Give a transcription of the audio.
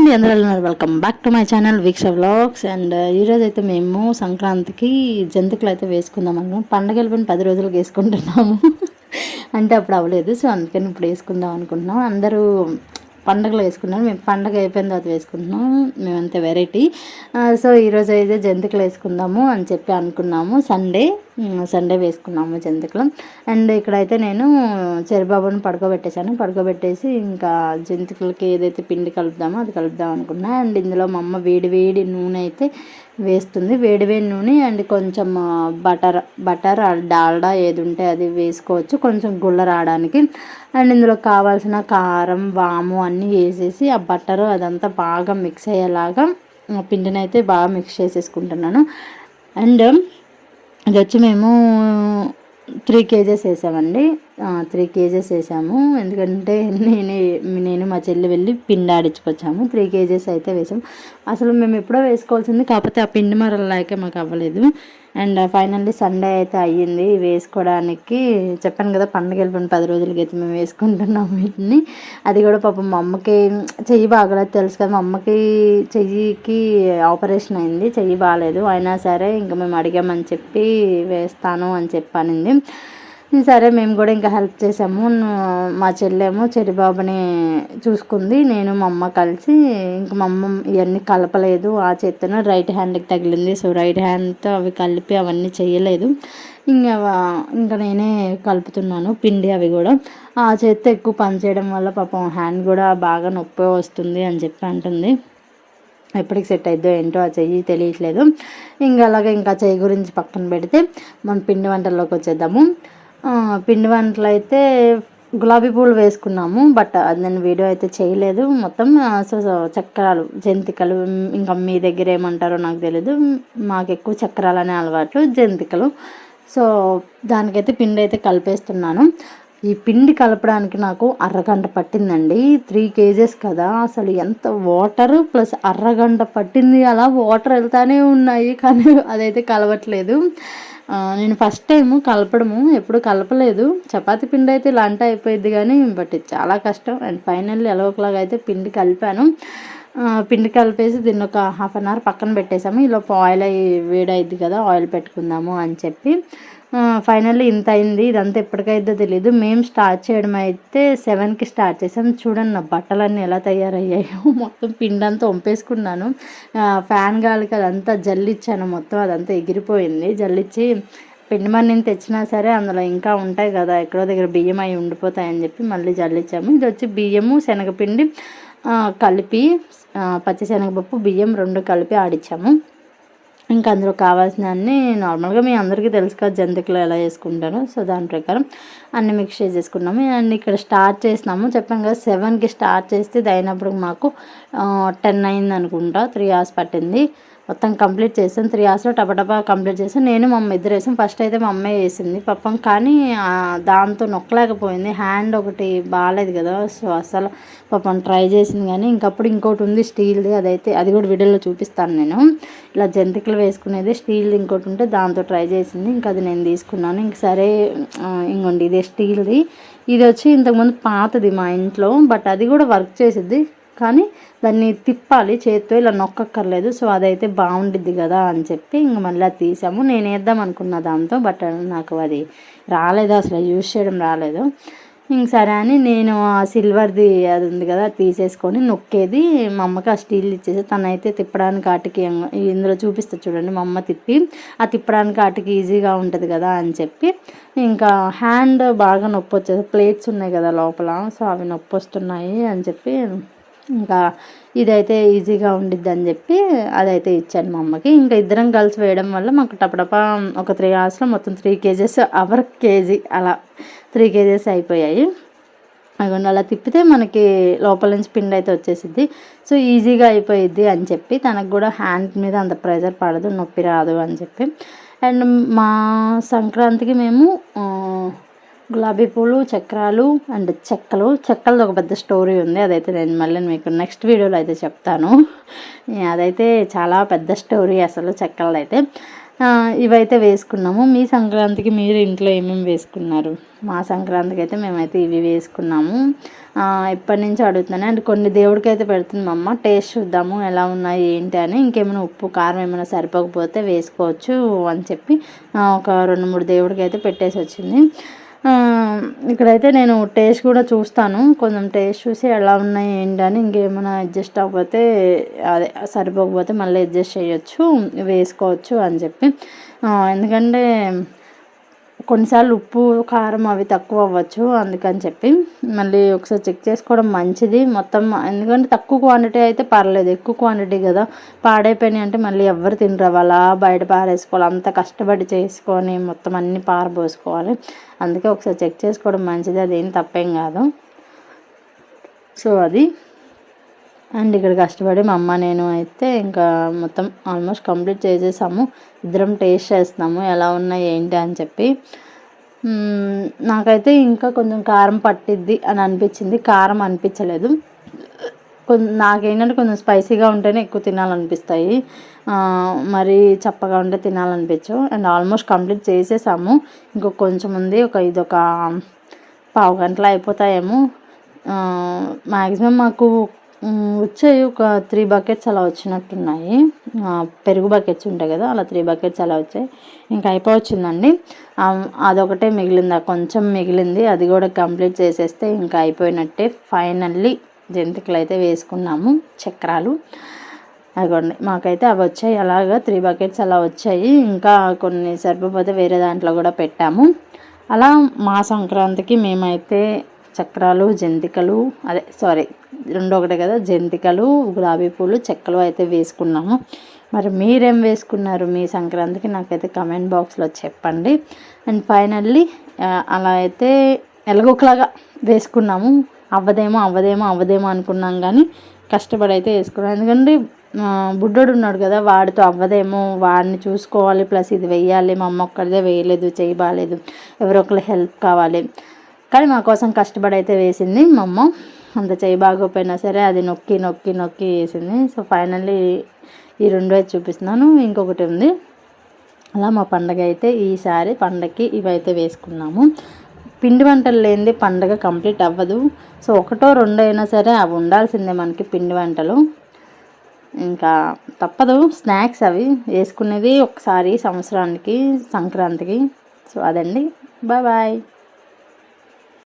అండి, అందరూ ఉన్నారు. Welcome back to my channel Veeksha vlogs. And ఈరోజు అయితే మేము సంక్రాంతికి జంతికలు అయితే వేసుకుందాం అనుకున్నాం. పండగ వెళ్ళిపోయిన 10 రోజులకు వేసుకుంటున్నాము. అంటే అప్పుడు అవ్వలేదు, సో అందుకని ఇప్పుడు వేసుకుందాం అనుకుంటున్నాం. అందరూ పండగలో వేసుకున్నాం, మేము పండగ అయిపోయిన తర్వాత వేసుకుంటున్నాం. మేమంతే వెరైటీ. సో ఈరోజు అయితే జంతికలు వేసుకుందాము అని చెప్పి అనుకున్నాము. సండే వేసుకున్నాము జంతికలు. అండ్ ఇక్కడైతే నేను చెరిబాబుని పడుకోబెట్టేసి ఇంకా జంతికలకి ఏదైతే పిండి కలుపుదామో అది కలుపుదాం అనుకున్నా. అండ్ ఇందులో మా అమ్మ వేడి నూనె అయితే వేస్తుంది. వేడి నూనె అండ్ కొంచెం బటర్ డాల్డా ఏది ఉంటే అది వేసుకోవచ్చు, కొంచెం గుళ్ళ రావడానికి. అండ్ ఇందులో కావాల్సిన కారం, వాము అన్నీ వేసేసి ఆ బట్టరు అదంతా బాగా మిక్స్ అయ్యేలాగా పిండిని అయితే బాగా మిక్స్ చేసేసుకుంటున్నాను. అండ్ ఇది వచ్చి మేము 3 kgs వేసామండి. 3 kgs వేసాము, ఎందుకంటే నేను మా చెల్లి వెళ్ళి పిండి ఆడించుకొచ్చాము. 3 kgs అయితే వేసాము. అసలు మేము ఎప్పుడో వేసుకోవాల్సింది, కాకపోతే ఆ పిండి మరలాగే మాకు అవ్వలేదు. అండ్ ఫైనల్లీ సండే అయితే అయ్యింది వేసుకోవడానికి. చెప్పాను కదా, పండుగ వెళ్ళిపోయిన 10 రోజులకి అయితే మేము వేసుకుంటున్నాము వీటిని. అది కూడా పాపం మా అమ్మకి చెయ్యి బాగలేదు, తెలుసు కదా, మా అమ్మకి చెయ్యికి ఆపరేషన్ అయింది, చెయ్యి బాగాలేదు. అయినా సరే ఇంకా మేము అడిగామని చెప్పి వేస్తాను అని చెప్పానింది. సరే మేము కూడా ఇంకా హెల్ప్ చేసాము. మా చెల్లెమో చెరిబాబుని చూసుకుంది, నేను మా అమ్మ కలిసి. ఇంక మా అమ్మ ఇవన్నీ కలపలేదు, ఆ చేత్తోనే రైట్ హ్యాండ్కి తగిలింది. సో రైట్ హ్యాండ్తో అవి కలిపి అవన్నీ చేయలేదు. ఇంకా నేనే కలుపుతున్నాను పిండి. అవి కూడా ఆ చేత్తో ఎక్కువ పని చేయడం వల్ల పాపం హ్యాండ్ కూడా బాగా నొప్పి వస్తుంది అని చెప్పి అంటుంది. ఎప్పటికి సెట్ అయిద్దో ఏంటో ఆ చెయ్యి తెలియట్లేదు. ఇంకా చెయ్యి గురించి పక్కన పెడితే మనం పిండి వంటల్లోకి వచ్చేద్దాము. పిండి వంటలు అయితే గులాబీ పూలు వేసుకున్నాము, బట్ అది నేను వీడియో అయితే చేయలేదు మొత్తం. సో చక్రాలు, జంతికలు, ఇంకా మీ దగ్గర ఏమంటారో నాకు తెలీదు, మాకు ఎక్కువ చక్రాలనే అలవాటు, జంతికలు. సో దానికైతే పిండి అయితే కలిపేస్తున్నాను. ఈ పిండి కలపడానికి నాకు అరగంట పట్టిందండి. 3 kgs కదా, అసలు ఎంత వాటర్ ప్లస్ అరగంట పట్టింది. అలా వాటర్ వెళ్తానే ఉన్నాయి, కానీ అదైతే కలవట్లేదు. నేను ఫస్ట్ టైము కలపడము, ఎప్పుడు కలపలేదు. చపాతీ పిండి అయితే ఇలాంటి అయిపోయింది కానీ, బట్ చాలా కష్టం. అండ్ ఫైనల్లీ ఎలాగోలాగా అయితే పిండి కలిపాను. పిండి కలిపేసి దీన్ని ఒక 1/2 hour పక్కన పెట్టేసాము. ఈలోపు ఆయిల్ వేడైద్ది కదా, ఆయిల్ పెట్టుకుందాము అని చెప్పి. ఫైనల్లీ ఇంత అయింది. ఇదంతా ఎప్పటికైద్దో తెలియదు. మేము స్టార్ట్ చేయడం అయితే 7కి స్టార్ట్ చేసాం. చూడండి నా బట్టలన్నీ ఎలా తయారయ్యాయో, మొత్తం పిండి అంతా వంపేసుకున్నాను. ఫ్యాన్ గాలికి అదంతా జల్లిచ్చాను, మొత్తం అదంతా ఎగిరిపోయింది. జల్లిచ్చి పిండి మన్నిని తెచ్చినా సరే అందులో ఇంకా ఉంటాయి కదా, ఎక్కడో దగ్గర బియ్యం అవి ఉండిపోతాయని చెప్పి మళ్ళీ జల్లిచ్చాము. ఇది వచ్చి బియ్యము, శనగపిండి కలిపి, పచ్చిశనగపప్పు, బియ్యం 2 కలిపి ఆడిచ్చాము. ఇంకా అందులో కావాల్సిన అన్నీ నార్మల్గా మీ అందరికీ తెలుసు కదా జంతికలు ఎలా చేసుకుంటారో, సో దాని ప్రకారం అన్నీ మిక్స్ చేసేసుకున్నాము. అండ్ ఇక్కడ స్టార్ట్ చేసినాము, చెప్పాను కదా 7కి స్టార్ట్ చేస్తే ఇది అయినప్పుడు మాకు 10 అయింది అనుకుంటా. 3 hours పట్టింది. మొత్తం కంప్లీట్ చేసాం. 3 hours టపటపా కంప్లీట్ చేసాం. నేను మా అమ్మ ఇద్దరు వేసాం. ఫస్ట్ అయితే మా అమ్మే వేసింది పాపం, కానీ దాంతో నొక్కలేకపోయింది. హ్యాండ్ ఒకటి బాగాలేదు కదా, సో అసలు పాపం ట్రై చేసింది. కానీ ఇంకోటి ఉంది స్టీల్ది, అది కూడా వీడియోలో చూపిస్తాను నేను. ఇలా జంతికలు వేసుకునేది స్టీల్ది ఇంకోటి ఉంటే దాంతో ట్రై చేసింది. ఇంకా అది నేను తీసుకున్నాను. ఇంక సరే ఇంకోండి ఇదే స్టీల్ది. ఇది వచ్చి ఇంతకుముందు పాతది మా ఇంట్లో, బట్ అది కూడా వర్క్ చేసిద్ది, కానీ దాన్ని తిప్పాలి చేత్తో, ఇలా నొక్కక్కర్లేదు. సో అదైతే బాగుండిద్ది కదా అని చెప్పి ఇంక మళ్ళీ అది తీసాము. నేను వేద్దాం అనుకున్నా దాంతో, బట్ నాకు అది రాలేదు, అసలు యూజ్ చేయడం రాలేదు. ఇంక సరే అని నేను ఆ సిల్వర్ది అది ఉంది కదా తీసేసుకొని నొక్కేది మా అమ్మకి ఆ స్టీల్ ఇచ్చేసి, తనైతే తిప్పడానికి ఆటికి ఇందులో చూపిస్తా చూడండి, మా అమ్మ తిప్పి ఆ తిప్పడానికి ఆటికి ఈజీగా ఉంటుంది కదా అని చెప్పి. ఇంకా హ్యాండ్ బాగా నొప్పి వచ్చేది, ప్లేట్స్ ఉన్నాయి కదా లోపల, సో అవి నొప్పి వస్తున్నాయి అని చెప్పి ఇంకా ఇదైతే ఈజీగా ఉండిద్ది అని చెప్పి అదైతే ఇచ్చాను మా అమ్మకి. ఇంకా ఇద్దరం కలిసి వేయడం వల్ల మాకు టపటపా ఒక 3 hours మొత్తం 3 kgs, అవర్ కేజీ అలా 3 kgs అయిపోయాయి. అవి అలా తిప్పితే మనకి లోపల నుంచి పిండి అయితే వచ్చేసిద్ది, సో ఈజీగా అయిపోయిద్ది అని చెప్పి. తనకు కూడా హ్యాండ్ మీద అంత ప్రెజర్ పడదు, నొప్పి రాదు అని చెప్పి. అండ్ మా సంక్రాంతికి మేము గులాబీ పూలు, చక్రాలు అండ్ చెక్కలది ఒక పెద్ద స్టోరీ ఉంది, అదైతే నేను మళ్ళీ మీకు నెక్స్ట్ వీడియోలో అయితే చెప్తాను. అదైతే చాలా పెద్ద స్టోరీ అసలు చెక్కలదైతే. ఇవైతే వేసుకున్నాము. మీ సంక్రాంతికి మీరు ఇంట్లో ఏమేమి వేసుకున్నారు? మా సంక్రాంతికి అయితే మేమైతే ఇవి వేసుకున్నాము. ఇప్పటి నుంచి అడుగుతున్నాను. అండ్ కొన్ని దేవుడికి అయితే పెడుతుంది మా అమ్మ, టేస్ట్ చూద్దాము ఎలా ఉన్నాయి ఏంటి అని. ఇంకేమైనా ఉప్పు కారం ఏమైనా సరిపోకపోతే వేసుకోవచ్చు అని చెప్పి ఒక 2-3 దేవుడికి అయితే పెట్టేసి వచ్చింది. ఇక్కడైతే నేను టేస్ట్ కూడా చూస్తాను, కొంచెం టేస్ట్ చూసి ఎలా ఉన్నాయి ఏంటి అని. ఇంకేమైనా అడ్జస్ట్ అవ్వకపోతే అదే సరిపోకపోతే మళ్ళీ అడ్జస్ట్ చేయొచ్చు, వేసుకోవచ్చు అని చెప్పి. ఎందుకంటే కొన్నిసార్లు ఉప్పు కారం అవి తక్కువ అవ్వచ్చు, అందుకని చెప్పి మళ్ళీ ఒకసారి చెక్ చేసుకోవడం మంచిది మొత్తం. ఎందుకంటే తక్కువ క్వాంటిటీ అయితే పర్లేదు, ఎక్కువ క్వాంటిటీ కదా పాడైపోయినాయి అంటే మళ్ళీ ఎవరు తినరు, అలా బయట పారేసుకోవాలి, అంత కష్టపడి చేసుకొని మొత్తం అన్నీ పారబోసుకోవాలి. అందుకే ఒకసారి చెక్ చేసుకోవడం మంచిది, అదేం తప్పేం కాదు. సో అది. అండ్ ఇక్కడ కష్టపడి మా అమ్మ నేను అయితే ఇంకా మొత్తం ఆల్మోస్ట్ కంప్లీట్ చేసేసాము. ఇద్దరం టేస్ట్ చేస్తున్నాము ఎలా ఉన్నాయి ఏంటి అని చెప్పి. నాకైతే ఇంకా కొంచెం కారం పట్టిద్ది అని అనిపించింది, కారం అనిపించలేదు. నాకేంటంటే కొంచెం స్పైసీగా ఉంటేనే ఎక్కువ తినాలనిపిస్తాయి, మరి చప్పగా ఉంటే తినాలనిపించు. అండ్ ఆల్మోస్ట్ కంప్లీట్ చేసేసాము, ఇంకొక కొంచెం ఉంది. ఇదొక పావు గంటలో అయిపోతాయేమో. మ్యాక్సిమం మాకు వచ్చాయి ఒక 3 బకెట్స్ అలా వచ్చినట్టున్నాయి. పెరుగు బకెట్స్ ఉంటాయి కదా, అలా 3 బకెట్స్ అలా వచ్చాయి. ఇంకా అయిపోవచ్చిందండి. అదొకటే మిగిలింది, కొంచెం మిగిలింది, అది కూడా కంప్లీట్ చేసేస్తే ఇంకా అయిపోయినట్టే. ఫైనల్లీ జంతికలు అయితే వేసుకున్నాము, చక్రాలు. అదిగోండి మాకైతే అవి వచ్చాయి, అలాగా 3 బకెట్స్ అలా వచ్చాయి. ఇంకా కొన్ని సరిపోతే వేరే దాంట్లో కూడా పెట్టాము. అలా మా సంక్రాంతికి మేమైతే చక్రాలు, జంతికలు, రెండు ఒకటే కదా, జంతికలు, గులాబీ పూలు, చెక్కలు అయితే వేసుకున్నాము. మరి మీరేం వేసుకున్నారు మీ సంక్రాంతికి? నాకైతే కమెంట్ బాక్స్లో చెప్పండి. అండ్ ఫైనల్లీ అలా అయితే ఎలాగోకలాగా వేసుకున్నాము. అవ్వదేమో అనుకున్నాం, కానీ కష్టపడి అయితే వేసుకున్నాం. ఎందుకంటే బుడ్డోడు ఉన్నాడు కదా, వాడితో అవ్వదేమో, వాడిని చూసుకోవాలి, ప్లస్ ఇది వేయాలి, మా అమ్మ ఒక్కడిదే వేయలేదు, చేయి బాగాలేదు, ఎవరో ఒకరు హెల్ప్ కావాలి. కానీ మా కోసం కష్టపడి అయితే వేసింది మా అమ్మ. అంత చేయి బాగోపోయినా సరే అది నొక్కి వేసింది. సో ఫైనల్లీ ఈ 2 అయితే చూపిస్తున్నాను, ఇంకొకటి ఉంది. అలా మా పండగ అయితే ఈసారి పండగకి ఇవైతే వేసుకున్నాము. పిండి వంటలు లేనిది పండగ కంప్లీట్ అవ్వదు. సో 1-2 అయినా సరే అవి ఉండాల్సిందే మనకి, పిండి వంటలు. ఇంకా తప్పదు, స్నాక్స్ అవి వేసుకునేది ఒకసారి సంవత్సరానికి, సంక్రాంతికి. సో అదండి, బాయ్.